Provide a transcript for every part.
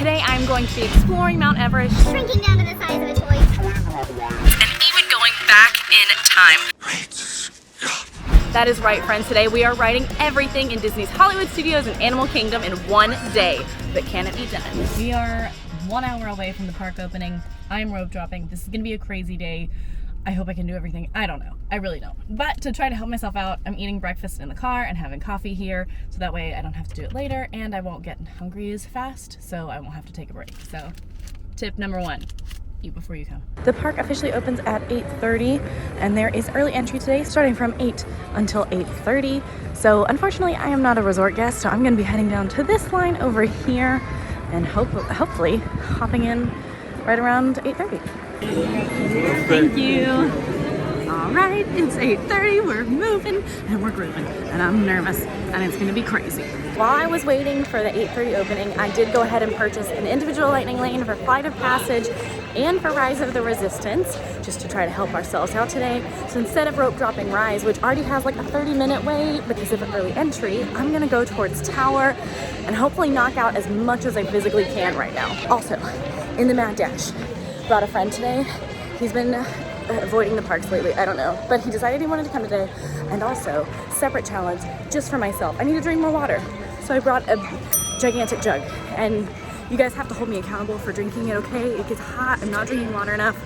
Today I'm going to be exploring Mount Everest, shrinking down to the size of a toy, and even going back in time. That is right, friends. Today we are riding everything in Disney's Hollywood Studios and Animal Kingdom in one day. But can it be done? We are 1 hour away from the park opening. I'm rope dropping. This is gonna be a crazy day. I hope I can do everything. I don't know. I really don't. But to try to help myself out, I'm eating breakfast in the car and having coffee here, so that way I don't have to do it later and I won't get hungry as fast, so I won't have to take a break. So tip number 1, eat before you come. The park officially opens at 8:30 and there is early entry today starting from 8 until 8:30. So unfortunately I am not a resort guest, so I'm gonna be heading down to this line over here and hopefully hopping in right around 8:30. Thank you. All right, it's 8:30, we're moving and we're grooving and I'm nervous and it's gonna be crazy. While I was waiting for the 8:30 opening, I did go ahead and purchase an individual lightning lane for Flight of Passage and for Rise of the Resistance, just to try to help ourselves out today. So instead of rope dropping Rise, which already has like a 30-minute wait because of early entry, I'm gonna go towards Tower and hopefully knock out as much as I physically can right now. Also, in the Mad Dash, brought a friend today. He's been avoiding the parks lately, I don't know, but he decided he wanted to come today. And also, separate challenge just for myself. I need to drink more water. So I brought a gigantic jug, and you guys have to hold me accountable for drinking it, okay? It gets hot, I'm not drinking water enough.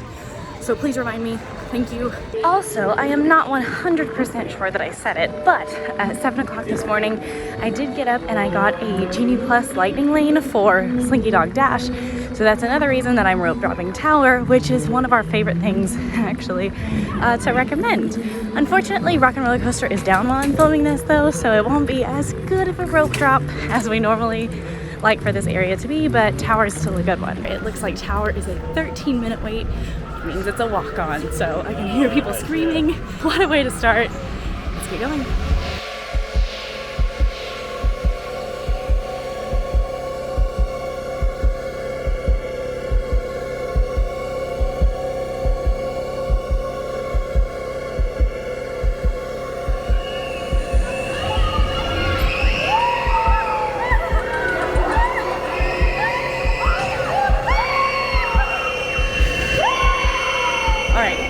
So please remind me, thank you. Also, I am not 100% sure that I said it, but at 7 o'clock this morning, I did get up and I got a Genie Plus lightning lane for Slinky Dog Dash. So that's another reason that I'm rope dropping Tower, which is one of our favorite things, actually, to recommend. Unfortunately, Rock and Roller Coaster is down while I'm filming this though, so it won't be as good of a rope drop as we normally like for this area to be, but Tower is still a good one. It looks like Tower is a 13-minute wait, which means it's a walk-on, so I can hear people screaming. What a way to start. Let's get going.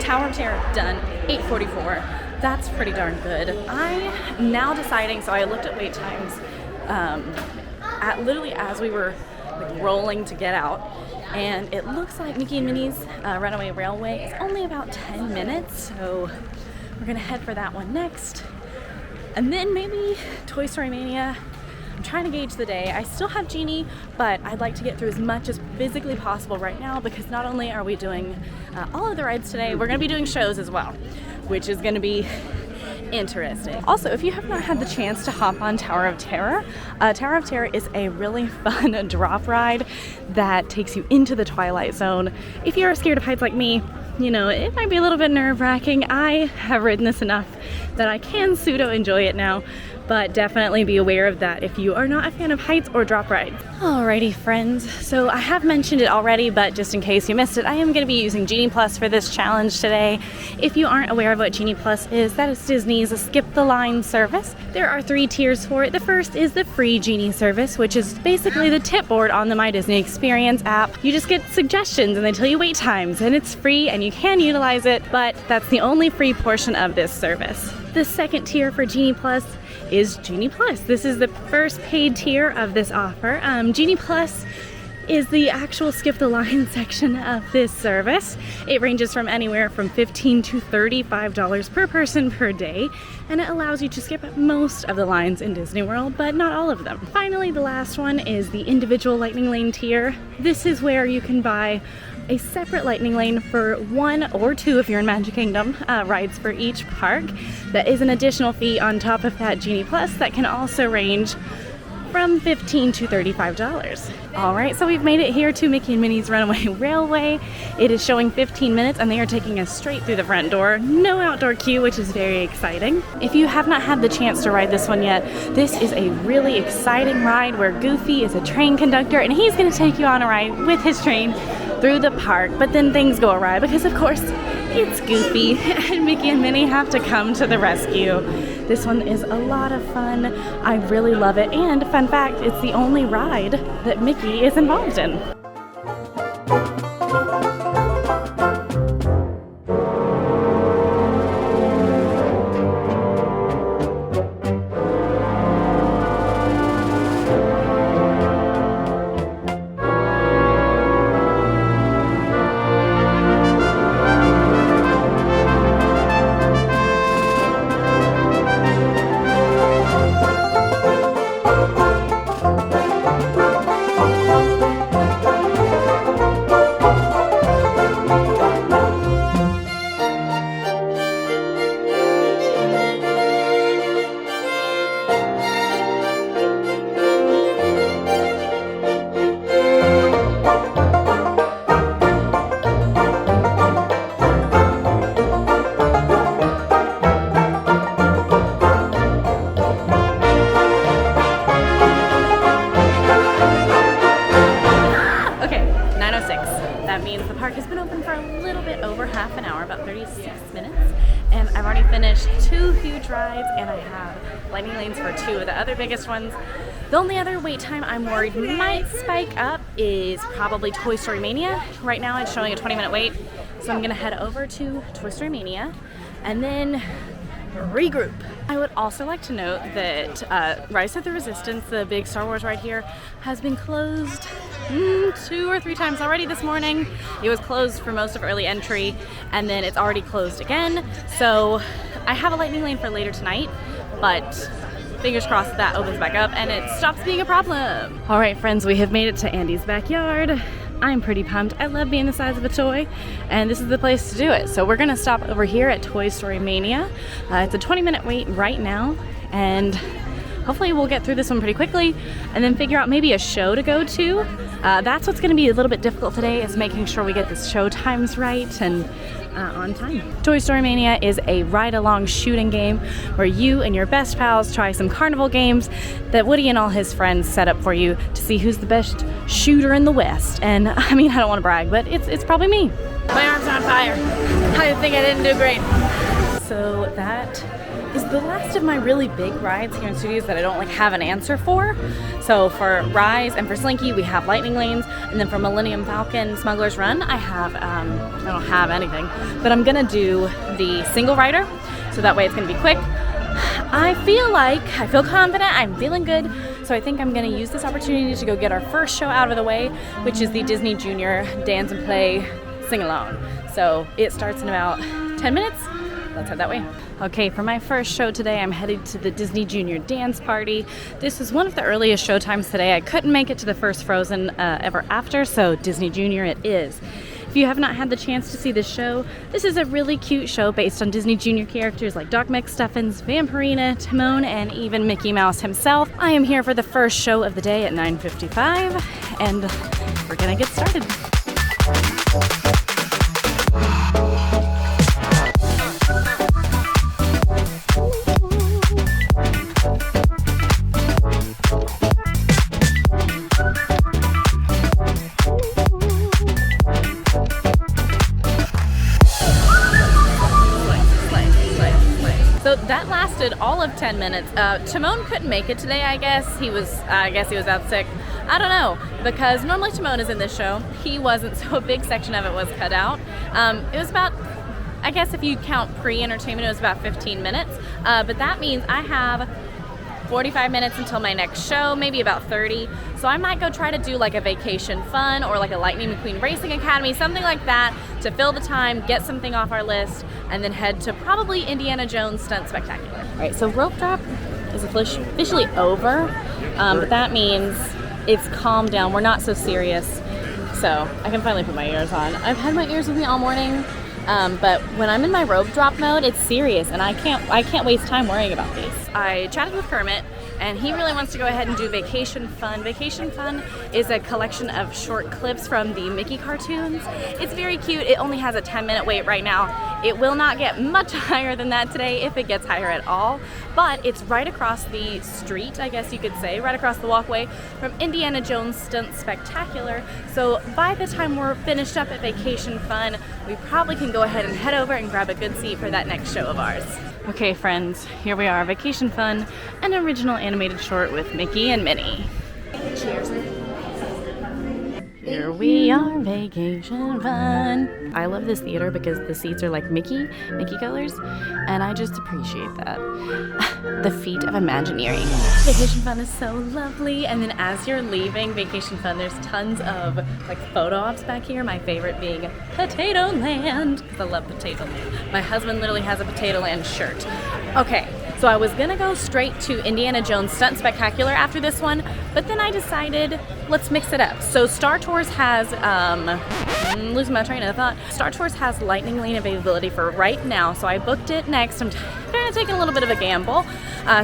Tower of Terror done, 8:44. That's pretty darn good. I'm now deciding, so I looked at wait times literally as we were like rolling to get out, and it looks like Mickey and Minnie's Runaway Railway is only about 10 minutes, so we're gonna head for that one next. And then maybe Toy Story Mania. I'm trying to gauge the day. I still have Genie, but I'd like to get through as much as physically possible right now, because not only are we doing all of the rides today, we're gonna be doing shows as well, which is gonna be interesting. Also, if you have not had the chance to hop on Tower of Terror, Tower of Terror is a really fun drop ride that takes you into the Twilight Zone. If you're scared of heights like me, you know, it might be a little bit nerve-wracking. I have ridden this enough that I can pseudo-enjoy it now, but definitely be aware of that if you are not a fan of heights or drop rides. Alrighty, friends, so I have mentioned it already, but just in case you missed it, I am going to be using Genie Plus for this challenge today. If you aren't aware of what Genie Plus is, that is Disney's skip the line service. There are 3 tiers for it. The first is the free Genie service, which is basically the tip board on the My Disney Experience app. You just get suggestions and they tell you wait times, and it's free and you can utilize it, but that's the only free portion of this service. The second tier for Genie Plus is Genie Plus. This is the first paid tier of this offer. Genie Plus is the actual skip the line section of this service. It ranges from anywhere from $15 to $35 per person per day, and it allows you to skip most of the lines in Disney World, but not all of them. Finally, the last one is the individual lightning lane tier. This is where you can buy a separate lightning lane for 1 or 2 if you're in Magic Kingdom rides for each park. That is an additional fee on top of that Genie Plus that can also range from $15 to $35. All right, so we've made it here to Mickey and Minnie's Runaway Railway. It is showing 15 minutes and they are taking us straight through the front door. No outdoor queue, which is very exciting. If you have not had the chance to ride this one yet, this is a really exciting ride where Goofy is a train conductor and he's gonna take you on a ride with his train through the park, but then things go awry because of course it's Goofy and Mickey and Minnie have to come to the rescue. This one is a lot of fun. I really love it. And fun fact, it's the only ride that Mickey is involved in. That means the park has been open for a little bit over half an hour, about 36 minutes, and I've already finished 2 huge rides, and I have lightning lanes for 2 of the other biggest ones. The only other wait time I'm worried might spike up is probably Toy Story Mania. Right now it's showing a 20-minute wait, so I'm gonna head over to Toy Story Mania and then regroup. I would also like to note that Rise of the Resistance, the big Star Wars ride here, has been closed 2 or 3 times already this morning. It was closed for most of early entry, and then it's already closed again. So I have a lightning lane for later tonight, but fingers crossed that opens back up and it stops being a problem. All right, friends, we have made it to Andy's backyard. I'm pretty pumped. I love being the size of a toy, and this is the place to do it. So we're gonna stop over here at Toy Story Mania. It's a 20-minute wait right now, and hopefully we'll get through this one pretty quickly and then figure out maybe a show to go to. That's what's gonna be a little bit difficult today, is making sure we get the show times right and on time. Toy Story Mania is a ride-along shooting game where you and your best pals try some carnival games that Woody and all his friends set up for you to see who's the best shooter in the West. And I mean, I don't want to brag, but it's probably me. My arm's on fire. I think I didn't do great. So that is the last of my really big rides here in studios that I don't have an answer for. So for Rise and for Slinky, we have lightning lanes, and then for Millennium Falcon Smugglers Run, I don't have anything, but I'm gonna do the single rider, so that way it's gonna be quick. I feel confident, I'm feeling good, so I think I'm gonna use this opportunity to go get our first show out of the way, which is the Disney Junior Dance and Play Sing-Along. So it starts in about 10 minutes. Let's head that way. Okay, for my first show today, I'm headed to the Disney Junior Dance Party. This is one of the earliest show times today. I couldn't make it to the first Frozen Ever After, so Disney Junior it is. If you have not had the chance to see this show, this is a really cute show based on Disney Junior characters like Doc McStuffins, Vampirina, Timon, and even Mickey Mouse himself. I am here for the first show of the day at 9:55, and we're gonna get started. So that lasted all of 10 minutes. Timon couldn't make it today, I guess. I guess he was out sick. I don't know, because normally Timon is in this show. He wasn't, so a big section of it was cut out. It was about, I guess if you count pre-entertainment, it was about 15 minutes. But that means I have 45 minutes until my next show, maybe about 30. So I might go try to do like a Vacation Fun or like a Lightning McQueen Racing Academy, something like that, to fill the time, get something off our list, and then head to probably Indiana Jones Stunt Spectacular. All right, so rope drop is officially over, but that means it's calmed down. We're not so serious, so I can finally put my ears on. I've had my ears with me all morning, but when I'm in my rope drop mode, it's serious, and I can't waste time worrying about these. I chatted with Kermit, and he really wants to go ahead and do Vacation Fun. Vacation Fun is a collection of short clips from the Mickey cartoons. It's very cute. It only has a 10-minute wait right now. It will not get much higher than that today, if it gets higher at all, but it's right across the street, I guess you could say, right across the walkway from Indiana Jones Stunt Spectacular. So by the time we're finished up at Vacation Fun, we probably can go ahead and head over and grab a good seat for that next show of ours. Okay friends, here we are, Vacation Fun, an original animated short with Mickey and Minnie. Cheers. Here we are, Vacation Fun. I love this theater because the seats are like Mickey colors, and I just appreciate that. The feat of Imagineering. Vacation Fun is so lovely, and then as you're leaving Vacation Fun, there's tons of like photo ops back here. My favorite being Potato Land, because I love Potato Land. My husband literally has a Potato Land shirt. Okay, so I was gonna go straight to Indiana Jones Stunt Spectacular after this one, but then I decided let's mix it up. So Star Tours has, losing my train of thought. Star Tours has Lightning Lane availability for right now, so I booked it next. I'm kind of taking a little bit of a gamble,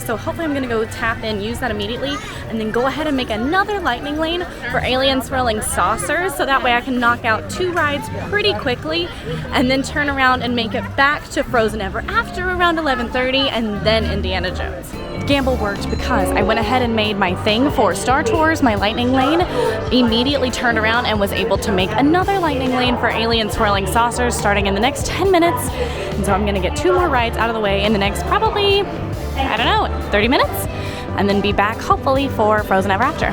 so hopefully I'm gonna go tap in, use that immediately, and then go ahead and make another Lightning Lane for Alien Swirling Saucers, so that way I can knock out 2 rides pretty quickly, and then turn around and make it back to Frozen Ever After around 11:30, and then Indiana Jones. Gamble worked because I went ahead and made my thing for Star Tours, my Lightning Lane, immediately turned around and was able to make another Lightning Lane for Alien Swirling Saucers starting in the next 10 minutes. And so I'm gonna get 2 more rides out of the way in the next probably, I don't know, 30 minutes, and then be back hopefully for Frozen Ever After.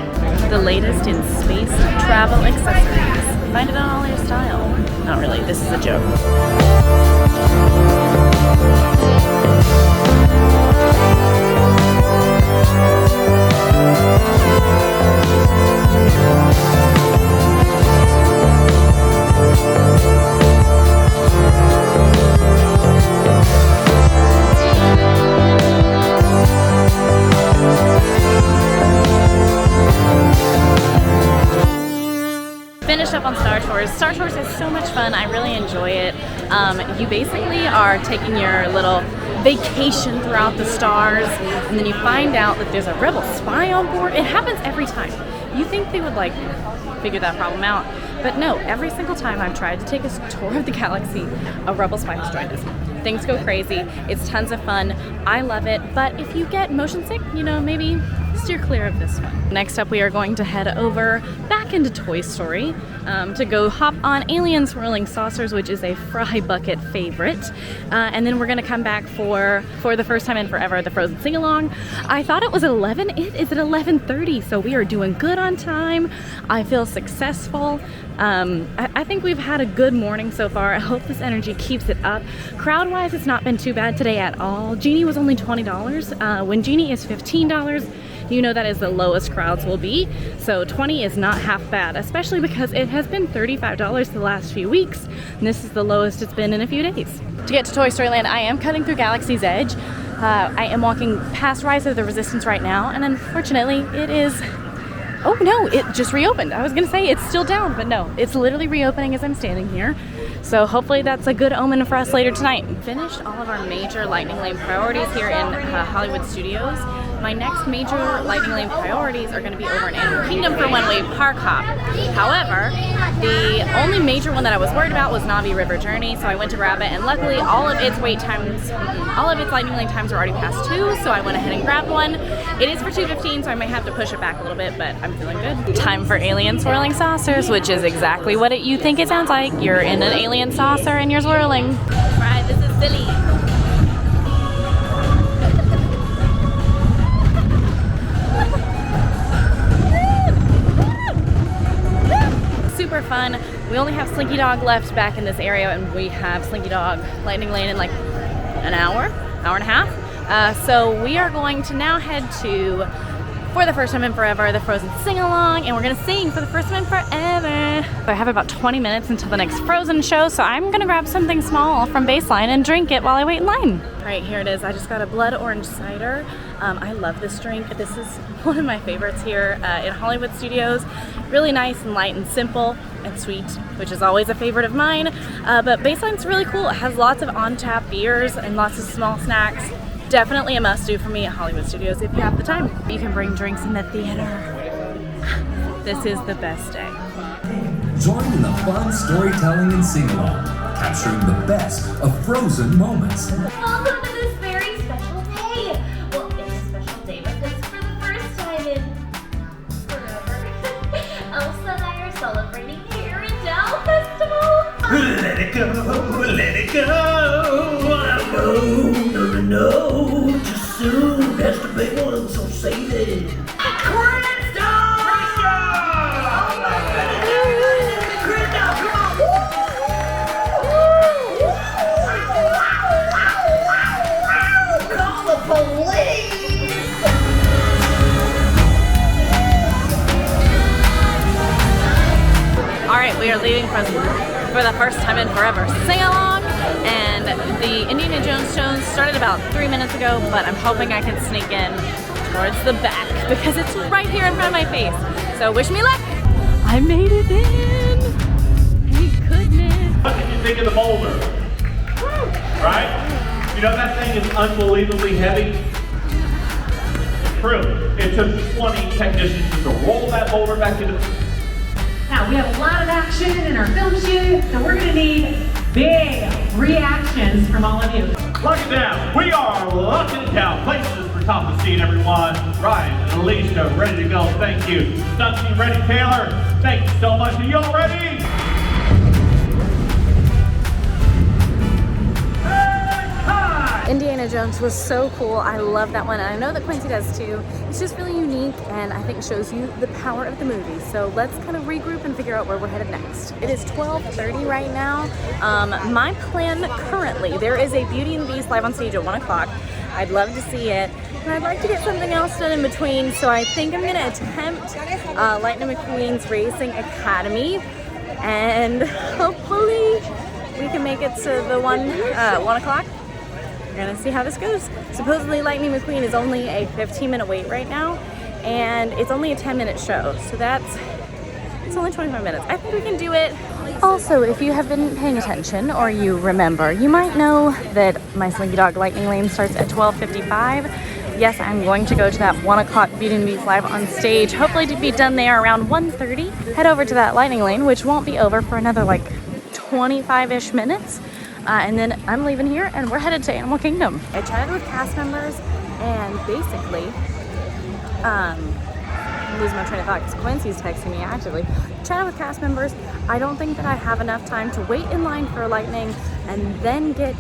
The latest in space travel accessories. Find it on AllEars style. Not really, this is a joke. Finished up on Star Tours. Star Tours is so much fun. I really enjoy it. You basically are taking your little vacation throughout the stars, and then you find out that there's a rebel spy on board. It happens every time. You think they would like figure that problem out, but no, every single time I've tried to take a tour of the galaxy, a rebel spy has joined us. Things go crazy. It's tons of fun. I love it, but if you get motion sick, you know, maybe steer clear of this one. Next up, we are going to head over back into Toy Story to go hop on Alien Swirling Saucers, which is a Fry Bucket favorite. And then we're gonna come back for the first time in forever, the Frozen Sing-Along. I thought it was 11, it is at 11:30, so we are doing good on time. I feel successful. I think we've had a good morning so far. I hope this energy keeps it up. Crowd-wise, it's not been too bad today at all. Genie was only $20. When Genie is $15, you know that is the lowest crowds will be. So 20 is not half bad, especially because it has been $35 the last few weeks, and this is the lowest it's been in a few days. To get to Toy Story Land, I am cutting through Galaxy's Edge. I am walking past Rise of the Resistance right now, and unfortunately it is, oh no, it just reopened. I was gonna say it's still down, but no, it's literally reopening as I'm standing here. So hopefully that's a good omen for us later tonight. Finished all of our major Lightning Lane priorities here in Hollywood Studios. My next major Lightning Lane priorities are going to be over in Animal Kingdom for one-way park hop. However, the only major one that I was worried about was Navi River Journey, so I went to grab it, and luckily all of its wait times, all of its Lightning Lane times are already past 2, so I went ahead and grabbed one. It is for 2:15, so I may have to push it back a little bit, but I'm feeling good. Time for Alien Swirling Saucers, which is exactly what you think it sounds like. You're in an alien saucer and you're swirling. Right, this is Billy. Super fun. We only have Slinky Dog left back in this area, and we have Slinky Dog Lightning Lane in like an hour and a half. So we are going to now head to, for the first time in forever, the Frozen Sing-Along, and we're gonna sing for the first time in forever. So I have about 20 minutes until the next Frozen show, so I'm gonna grab something small from Baseline and drink it while I wait in line. All right, here it is. I just got a blood orange cider. I love this drink. This is one of my favorites here in Hollywood Studios. Really nice and light and simple and sweet, which is always a favorite of mine. But Baseline's really cool. It has lots of on-tap beers and lots of small snacks. Definitely a must-do for me at Hollywood Studios if you have the time. You can bring drinks in the theater. This is the best day. Join in the fun storytelling and sing-along, capturing the best of Frozen moments. Welcome to this very special day. Well, it's a special day because for the first time in forever, Elsa and I are celebrating the Arendelle Festival. Let it go, let it go. No, no, no, no. Alright, we are leaving for the first time in forever sing-along, and the Indiana Jones show started about 3 minutes ago, but I'm hoping I can sneak in towards the back because it's right here in front of my face. So wish me luck! I made it in! Thank goodness! What did you think of the boulder? Right? You know that thing is unbelievably heavy? True. It took 20 technicians to roll that boulder back into. Now, we have a lot of action in our film shoot, so we're going to need big reactions from all of you. Lock it down. We are locking it down. Places for top of the scene, everyone. Ryan and Alicia, ready to go. Thank you. Stunt team ready, Taylor. Thank you so much. Are you all ready? Indiana Jones was so cool. I love that one, and I know that Quincy does too. It's just really unique, and I think shows you the power of the movie. So let's kind of regroup and figure out where we're headed next. It is 12:30 right now. My plan currently, there is a Beauty and the Beast live on stage at 1 o'clock. I'd love to see it, and I'd like to get something else done in between. So I think I'm gonna attempt Lightning McQueen's Racing Academy, and hopefully we can make it to the 1 o'clock. We're gonna see how this goes. Supposedly Lightning McQueen is only a 15-minute wait right now, and it's only a 10-minute show, so it's only 25 minutes. I think we can do it. Also, if you have been paying attention or you remember, you might know that my Slinky Dog Lightning Lane starts at 12:55. Yes, I'm going to go to that 1 o'clock Beauty and the Beast live on stage, hopefully to be done there around 1:30. Head over to that Lightning Lane, which won't be over for another like 25-ish minutes. And then I'm leaving here and we're headed to Animal Kingdom. I chatted with cast members and basically, I'm losing my train of thought because Quincy's texting me actively. Chatted with cast members. I don't think that I have enough time to wait in line for Lightning and then get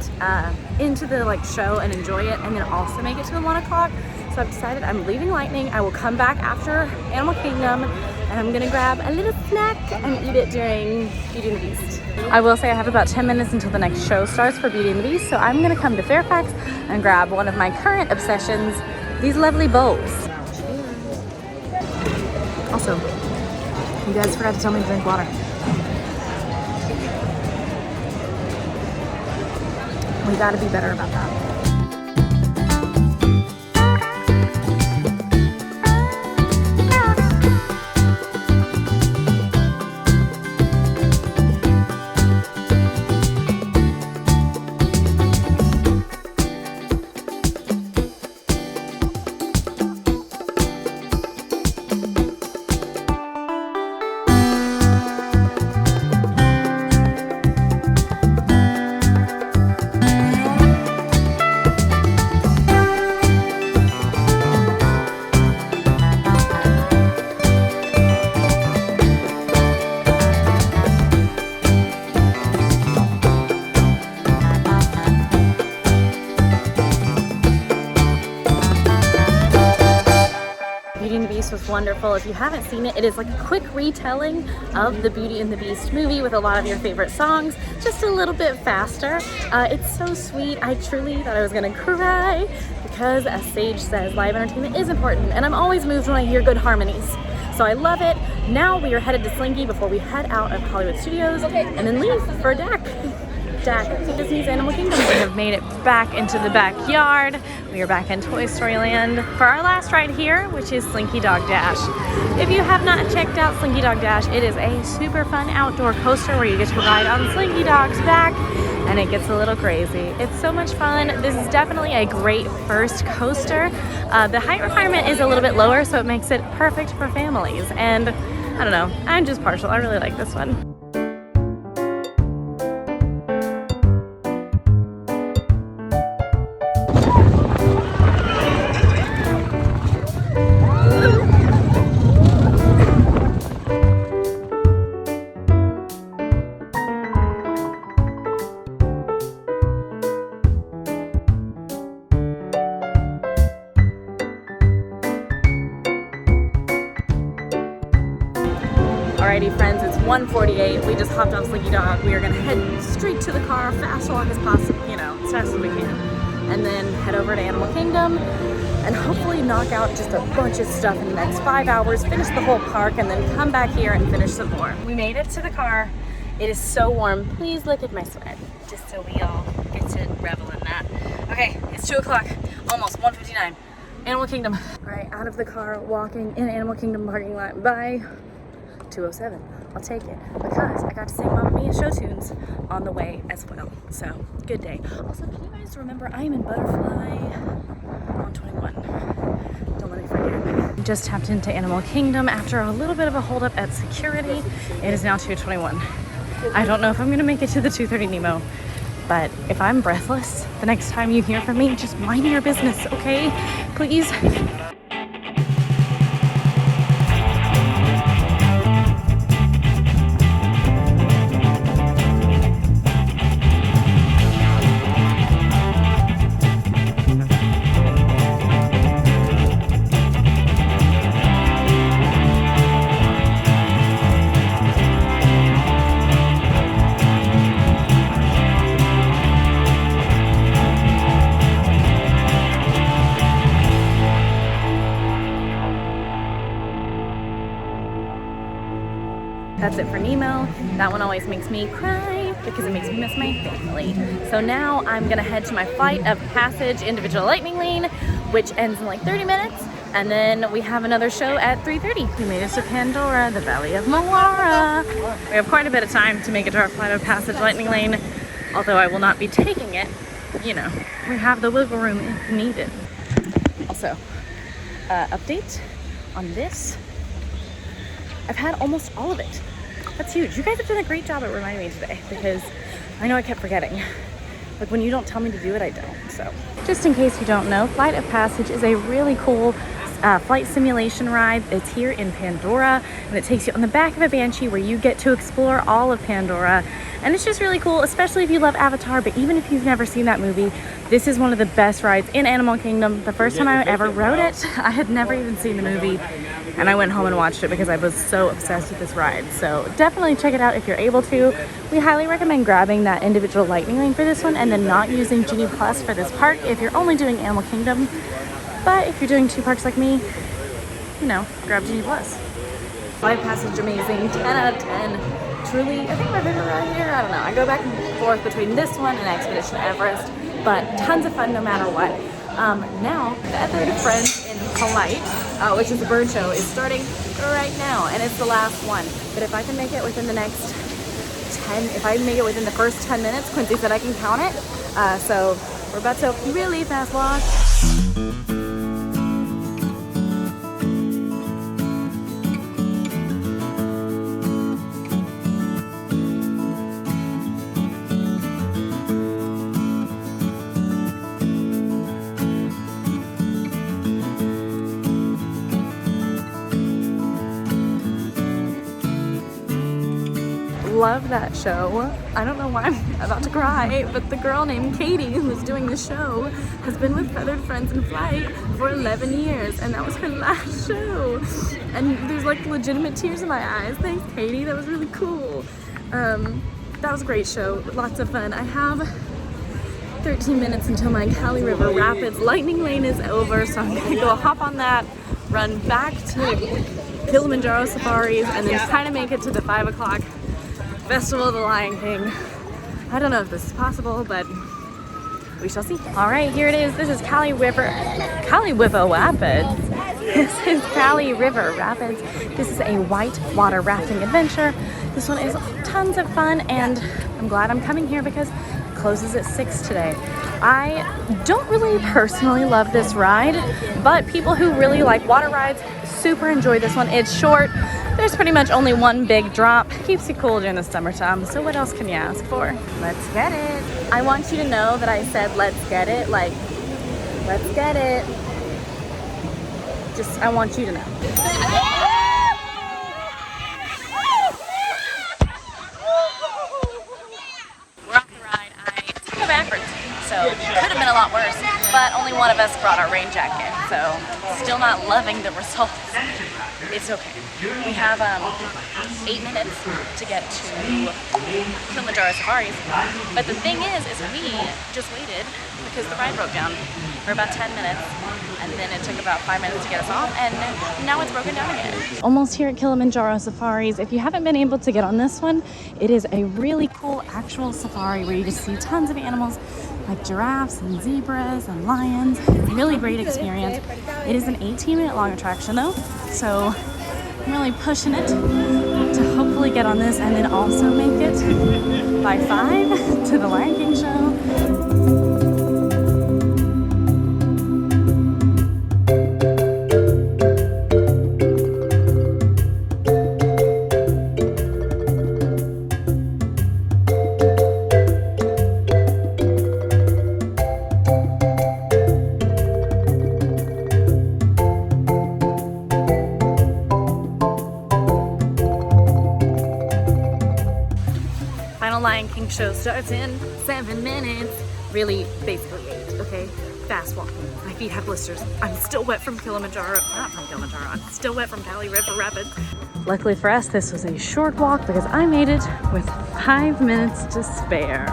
into the show and enjoy it and then also make it to the 1 o'clock. So I've decided I'm leaving Lightning. I will come back after Animal Kingdom and I'm gonna grab a little snack and eat it during Beauty and the Beast. I will say I have about 10 minutes until the next show starts for Beauty and the Beast, so I'm gonna come to Fairfax and grab one of my current obsessions, these lovely bowls. Also, you guys forgot to tell me to drink water. We gotta be better about that. Was wonderful. If you haven't seen it, it is like a quick retelling of the Beauty and the Beast movie with a lot of your favorite songs, just a little bit faster. It's so sweet. I truly thought I was gonna cry because, as Sage says, live entertainment is important, and I'm always moved when I hear good harmonies. So I love it. Now we are headed to Slinky before we head out of Hollywood Studios and then leave for DAC. To Disney's Animal Kingdom. We have made it back into the backyard. We are back in Toy Story Land for our last ride here, which is Slinky Dog Dash. If you have not checked out Slinky Dog Dash, it is a super fun outdoor coaster where you get to ride on Slinky Dog's back, and it gets a little crazy. It's so much fun. This is definitely a great first coaster. The height requirement is a little bit lower, so it makes it perfect for families. And I don't know, I'm just partial. I really like this one. Alrighty friends, it's 1:48. We just hopped off Slinky Dog. We are gonna head straight to the car, fast walk as possible, as fast as we can. And then head over to Animal Kingdom and hopefully knock out just a bunch of stuff in the next 5 hours, finish the whole park, and then come back here and finish some more. We made it to the car. It is so warm. Please look at my sweat, just so we all get to revel in that. Okay, it's 2 o'clock, almost 1:59. Animal Kingdom. All right, out of the car, walking in Animal Kingdom parking lot by 2:07. I'll take it because I got to sing Mamma Mia show tunes on the way as well. So, good day. Also, can you guys remember I am in Butterfly on 21. Don't let me forget. Just tapped into Animal Kingdom after a little bit of a holdup at security. It is now 2:21. I don't know if I'm gonna make it to the 2:30 Nemo, but if I'm breathless, the next time you hear from me, just mind your business, okay? Please. That's it for Nemo. That one always makes me cry because it makes me miss my family. So now I'm gonna head to my flight of passage individual lightning lane, which ends in like 30 minutes. And then we have another show at 3:30. We made it to Pandora, the Valley of Moara. We have quite a bit of time to make it to our flight of passage lightning lane, although I will not be taking it. You know, we have the wiggle room if needed. Also, update on this. I've had almost all of it. That's huge. You guys have done a great job at reminding me today because I know I kept forgetting. Like when you don't tell me to do it, I don't. So just in case you don't know, Flight of Passage is a really cool flight simulation ride. It's here in Pandora, and it takes you on the back of a Banshee where you get to explore all of Pandora. And it's just really cool, especially if you love Avatar, but even if you've never seen that movie, this is one of the best rides in Animal Kingdom. The first time I ever rode it, I had never even seen the movie, and I went home and watched it because I was so obsessed with this ride. So definitely check it out if you're able to. We highly recommend grabbing that individual lightning lane for this one and then not using Genie Plus for this park if you're only doing Animal Kingdom. But if you're doing 2 parks like me, you know, grab Genie Plus. Flight Passage, amazing, 10 out of 10. Truly, I think my favorite ride here, I don't know. I go back and forth between this one and Expedition Everest, but tons of fun no matter what. Now, Feathered Friends in Polite, which is a bird show, is starting right now, and it's the last one. But if I can make it within the next 10, if I make it within the first 10 minutes, Quincy said I can count it. So we're about to really fast walk. Love that show. I don't know why I'm about to cry, but the girl named Katie who's doing the show has been with Feathered Friends in Flight for 11 years, and that was her last show. And there's like legitimate tears in my eyes. Thanks, Katie. That was really cool. That was a great show. Lots of fun. I have 13 minutes until my Kali River Rapids lightning lane is over, so I'm gonna go hop on that, run back to Kilimanjaro Safaris, and then try to make it to the 5 o'clock Festival of the Lion King. I don't know if this is possible, but we shall see. All right, here it is. This is Kali River Rapids. This is Kali River Rapids. This is a white water rafting adventure. This one is tons of fun, and I'm glad I'm coming here because it closes at 6 today. I don't really personally love this ride, but people who really like water rides super enjoy this one. It's short. There's pretty much only one big drop. Keeps you cool during the summertime, so what else can you ask for? Let's get it. I want you to know that I said let's get it, like, let's get it. Just, I want you to know. We're off the ride. I took it backwards, so it could have been a lot worse, but only one of us brought our rain jacket, so still not loving the results. it's okay. We have 8 minutes to get to Kilimanjaro Safaris, but the thing is we just waited because the ride broke down for about 10 minutes, and then it took about 5 minutes to get us off, and now it's broken down again. Almost here at Kilimanjaro Safaris. If you haven't been able to get on this one, it is a really cool actual safari where you just see tons of animals like giraffes and zebras and lions. Really great experience. It is an 18-minute long attraction though, so I'm really pushing it to hopefully get on this and then also make it by 5 to the Lion King show. Lion King show starts in 7 minutes. Really, basically 8, okay? Fast walking. My feet have blisters. I'm still wet from Kilimanjaro. Not from Kilimanjaro. I'm still wet from Cali River Rapids. Luckily for us, this was a short walk because I made it with 5 minutes to spare.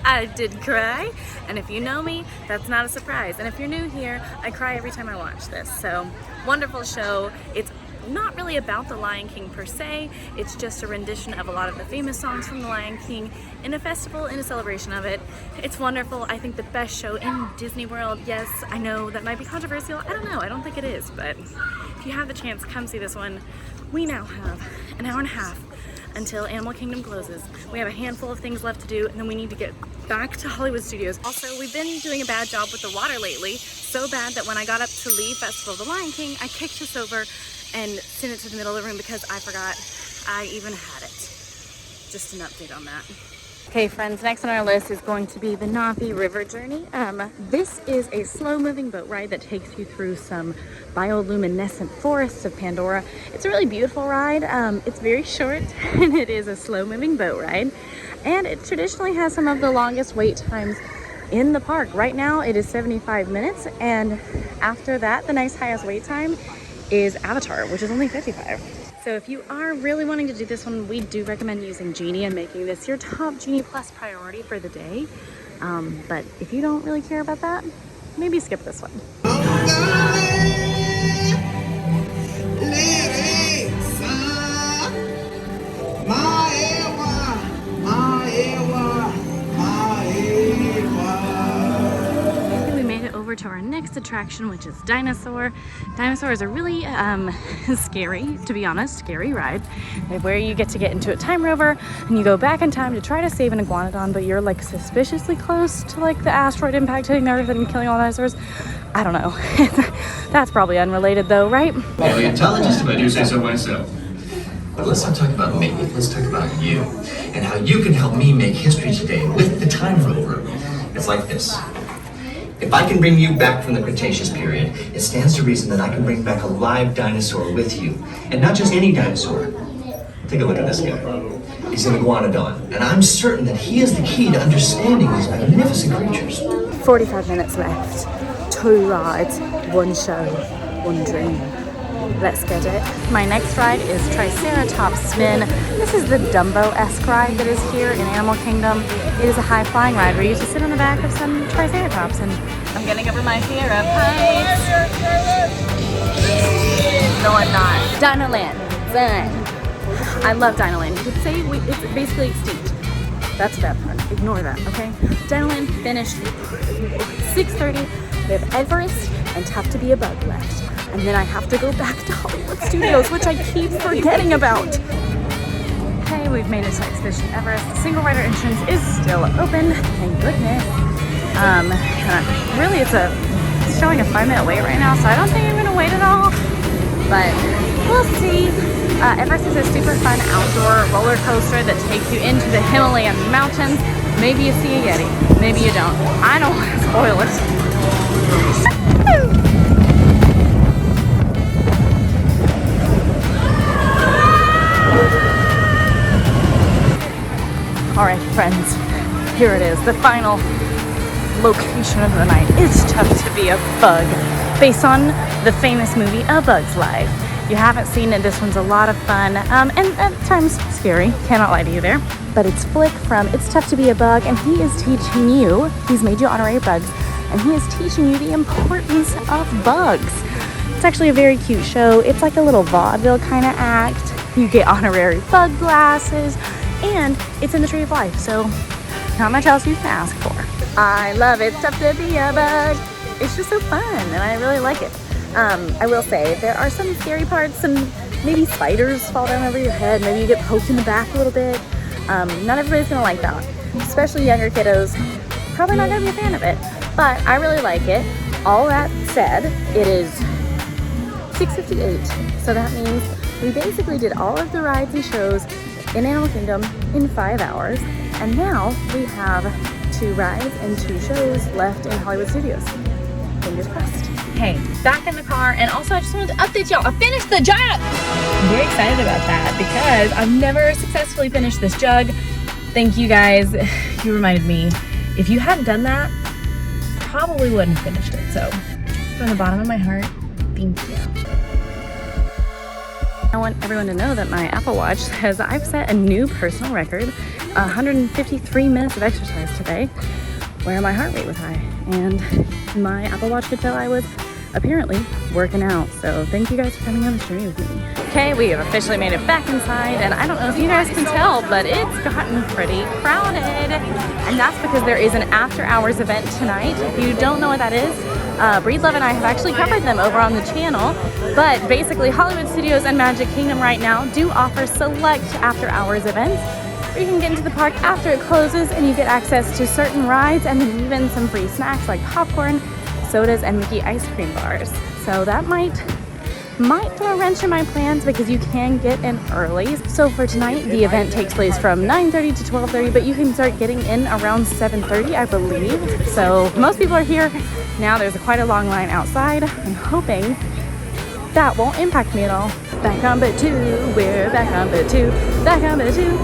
I did cry, and if you know me, that's not a surprise. And if you're new here, I cry every time I watch this. So, wonderful show. It's not really about the Lion King per se, it's just a rendition of a lot of the famous songs from the Lion King in a festival, in a celebration of it. It's wonderful. I think the best show in Disney World. Yes, I know that might be controversial. I don't know, I don't think it is, but if you have the chance, come see this one. We now have an hour and a half until Animal Kingdom closes. We have a handful of things left to do, and then we need to get back to Hollywood Studios. Also, we've been doing a bad job with the water lately, so bad that when I got up to leave Festival of the Lion King, I kicked us over and sent it to the middle of the room because I forgot I even had it. Just an update on that. Okay friends, next on our list is going to be the Navi River Journey. This is a slow-moving boat ride that takes you through some bioluminescent forests of Pandora. It's a really beautiful ride. It's very short and it is a slow-moving boat ride. And it traditionally has some of the longest wait times in the park. Right now it is 75 minutes, and after that, the next highest wait time is Avatar, which is only 55. So if you are really wanting to do this one, we do recommend using Genie and making this your top Genie Plus priority for the day. But if you don't really care about that, maybe skip this one. To our next attraction, which is Dinosaur. Dinosaur is a really scary, to be honest, scary ride where you get into a time rover and you go back in time to try to save an iguanodon, but you're like suspiciously close to like the asteroid impact hitting the earth and killing all the dinosaurs. I don't know. That's probably unrelated though, right? Paleontologist, if I do say so myself. But let's not talk about me, let's talk about you and how you can help me make history today with the time rover. It's like this. If I can bring you back from the Cretaceous period, it stands to reason that I can bring back a live dinosaur with you. And not just any dinosaur. Take a look at this guy. He's an iguanodon, and I'm certain that he is the key to understanding these magnificent creatures. 45 minutes left. 2 rides, 1 show, 1 dream. Let's get it. My next ride is Triceratops Spin. This is the Dumbo-esque ride that is here in Animal Kingdom. It is a high-flying ride where you just sit on the back of some Triceratops, and I'm getting over my fear of heights. No, I'm not. Dinoland, done. I love Dinoland. You could say it's basically extinct. That's that part. Ignore that, okay? Dinoland finished 6:30. We have Everest and Tough to Be a Bug left. and then I have to go back to Hollywood Studios, which I keep forgetting about. Okay, we've made it to Expedition Everest. The single rider entrance is still open, thank goodness. Really it's showing a 5-minute wait right now, so I don't think I'm gonna wait at all, but we'll see. Everest is a super fun outdoor roller coaster that takes you into the Himalayan mountains. Maybe you see a Yeti, maybe you don't. I don't want to spoil it. All right, friends, here it is, the final location of the night. It's tough to be a bug, based on the famous movie A Bug's Life. If you haven't seen it, this one's a lot of fun, and at times scary, cannot lie to you there. But it's Flick from It's Tough to Be a Bug, and he is teaching you, he's made you honorary bugs, and he is teaching you the importance of bugs. It's actually a very cute show. It's like a little vaudeville kind of act. You get honorary bug glasses, and it's in the Tree of Life, so not much else you can ask for. I love It's Tough to Be a Bug. It's just so fun, and I really like it. I will say, there are some scary parts, some maybe spiders fall down over your head, maybe you get poked in the back a little bit. Not everybody's gonna like that, especially younger kiddos. Probably not gonna be a fan of it, but I really like it. All that said, it is 6:58, so that means we basically did all of the rides and shows in Animal Kingdom in 5 hours, and now we have 2 rides and 2 shows left in Hollywood Studios. Fingers crossed. Hey, back in the car, and also I just wanted to update y'all. I finished the jug! I'm very excited about that because I've never successfully finished this jug. Thank you guys. You reminded me. If you hadn't done that, probably wouldn't have finished it. So, from the bottom of my heart, thank you. I want everyone to know that my Apple Watch says I've set a new personal record, 153 minutes of exercise today, where my heart rate was high, and my Apple Watch could tell I was apparently working out. So thank you guys for coming on this journey with me. Okay, we have officially made it back inside, and I don't know if you guys can tell, but it's gotten pretty crowded, and that's because there is an after hours event tonight. If you don't know what that is, Breed Love and I have actually covered them over on the channel, but basically Hollywood Studios and Magic Kingdom right now do offer select after hours events where you can get into the park after it closes and you get access to certain rides and then even some free snacks like popcorn, sodas, and Mickey ice cream bars. So that might throw a wrench in my plans because you can get in early. So for tonight, the event takes place from 9:30 to 12:30, but you can start getting in around 7:30, I believe. So most people are here now. There's quite a long line outside. I'm hoping that won't impact me at all. Back on bit 2, we're back on bit 2, back on bit 2.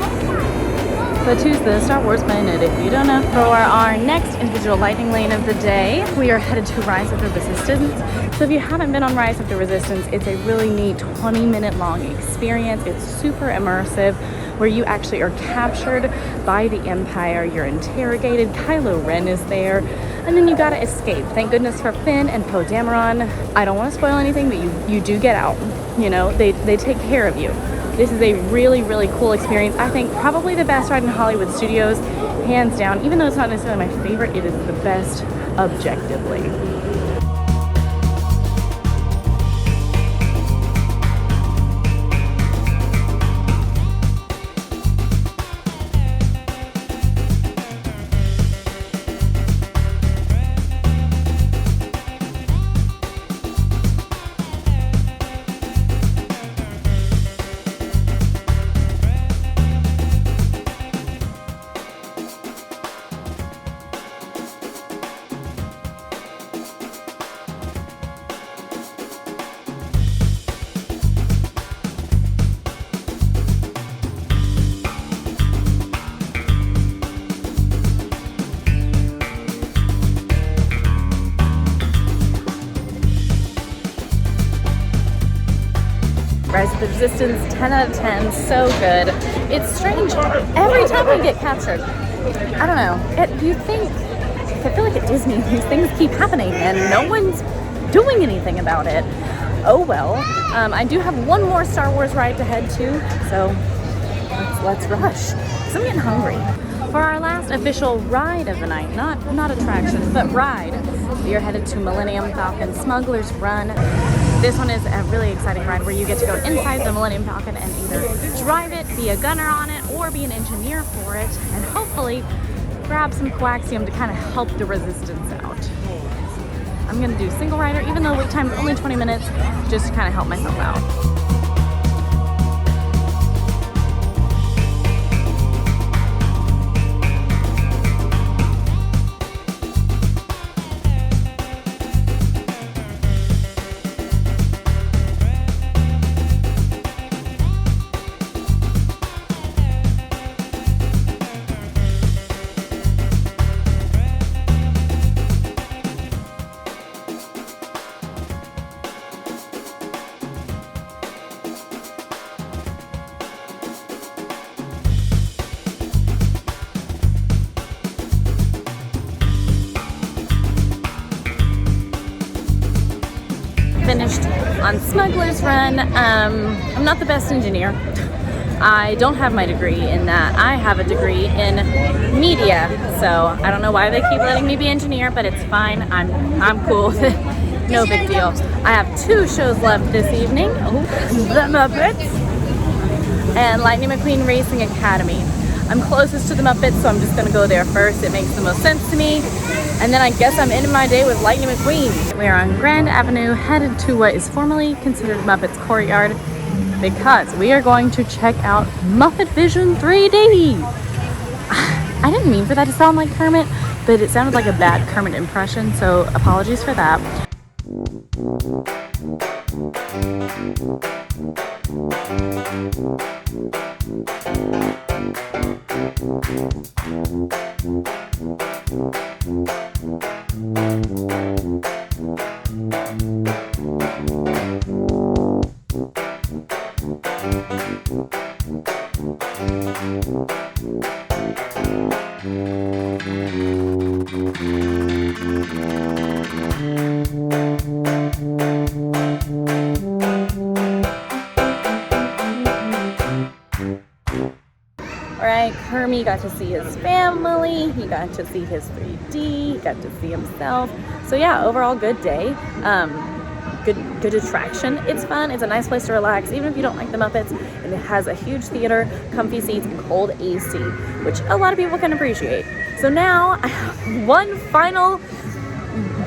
But 2's the Star Wars planet, if you don't know. For our next individual lightning lane of the day, we are headed to Rise of the Resistance. So if you haven't been on Rise of the Resistance, it's a really neat 20-minute long experience. It's super immersive, where you actually are captured by the Empire. You're interrogated. Kylo Ren is there. And then you gotta escape. Thank goodness for Finn and Poe Dameron. I don't want to spoil anything, but you do get out. You know, they take care of you. This is a really, really cool experience. I think probably the best ride in Hollywood Studios, hands down. Even though it's not necessarily my favorite, it is the best objectively. Rise of the Resistance, 10 out of 10, so good. It's strange, every time we get captured, I don't know, you think, I feel like at Disney these things keep happening and no one's doing anything about it. Oh well. I do have one more Star Wars ride to head to, so let's rush, because I'm getting hungry. For our last official ride of the night, not attraction, but ride, we are headed to Millennium Falcon Smugglers Run. This one is a really exciting ride where you get to go inside the Millennium Falcon and either drive it, be a gunner on it, or be an engineer for it, and hopefully grab some coaxium to kind of help the resistance out. I'm gonna do single rider, even though wait time is only 20 minutes, just to kind of help myself out. Finished on Smugglers run. I'm not the best engineer. I don't have my degree in that. I have a degree in media, so I don't know why they keep letting me be engineer, but it's fine. I'm cool with it. No big deal. I have 2 shows left this evening. The Muppets and Lightning McQueen Racing Academy. I'm closest to the Muppets, so I'm just gonna go there first. It makes the most sense to me. And then I guess I'm ending my day with Lightning McQueen. We are on Grand Avenue, headed to what is formerly considered Muppets Courtyard, because we are going to check out Muppet Vision 3D. I didn't mean for that to sound like Kermit, but it sounded like a bad Kermit impression, so apologies for that. Alright, Kermit got to see his family, he got to see his 3D, he got to see himself. So yeah, overall good day. Good attraction. It's fun, it's a nice place to relax, even if you don't like the Muppets. And it has a huge theater, comfy seats, and cold AC, which a lot of people can appreciate. So now I have one final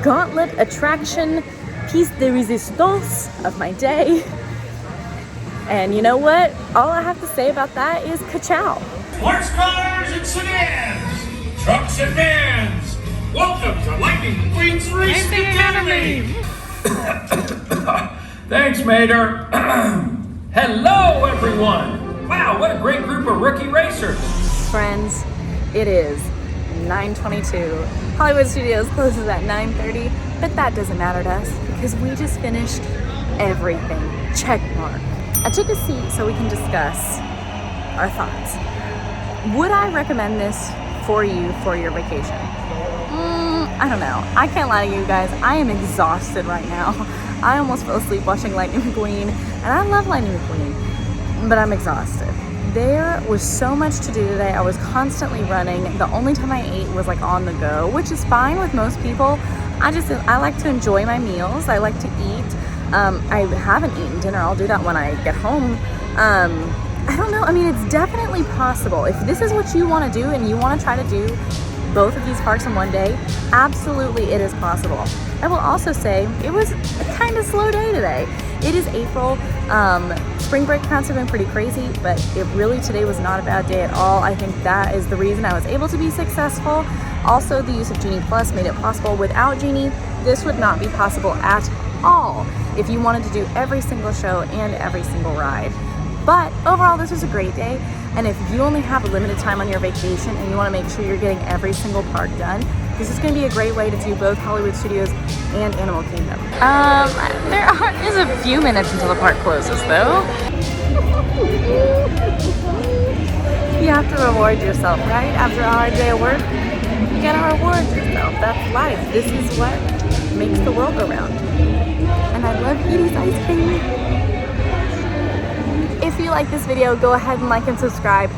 gauntlet attraction, piece de resistance of my day. And you know what? All I have to say about that is ka-chow. Sports cars and sedans, trucks and vans. Welcome to Lightning McQueen's Racing Academy. Thanks, Mater. Hello, everyone. Wow, what a great group of rookie racers. Friends, it is 9:22. Hollywood Studios closes at 9:30, but that doesn't matter to us because we just finished everything. Check mark. I took a seat so we can discuss our thoughts. Would I recommend this for you for your vacation? I don't know. I can't lie to you guys. I am exhausted right now. I almost fell asleep watching Lightning McQueen, and I love Lightning McQueen, but I'm exhausted. There was so much to do today. I was constantly running. The only time I ate was like on the go, which is fine with most people. I like to enjoy my meals. I like to eat. I haven't eaten dinner. I'll do that when I get home. I don't know. I mean, it's definitely possible. If this is what you want to do and you want to try to do both of these parks in one day, absolutely it is possible. I will also say it was a kind of slow day today. It is April. Spring break counts have been pretty crazy, but today was not a bad day at all. I think that is the reason I was able to be successful. Also, the use of Genie Plus made it possible. Without Genie, this would not be possible at all if you wanted to do every single show and every single ride. But overall, this was a great day. And if you only have a limited time on your vacation and you want to make sure you're getting every single park done, this is going to be a great way to do both Hollywood Studios and Animal Kingdom. There is a few minutes until the park closes, though. You have to reward yourself, right? After a hard day of work, you gotta reward yourself. That's life. This is what makes the world go round. And I love eating ice cream. If you like this video, go ahead and like and subscribe.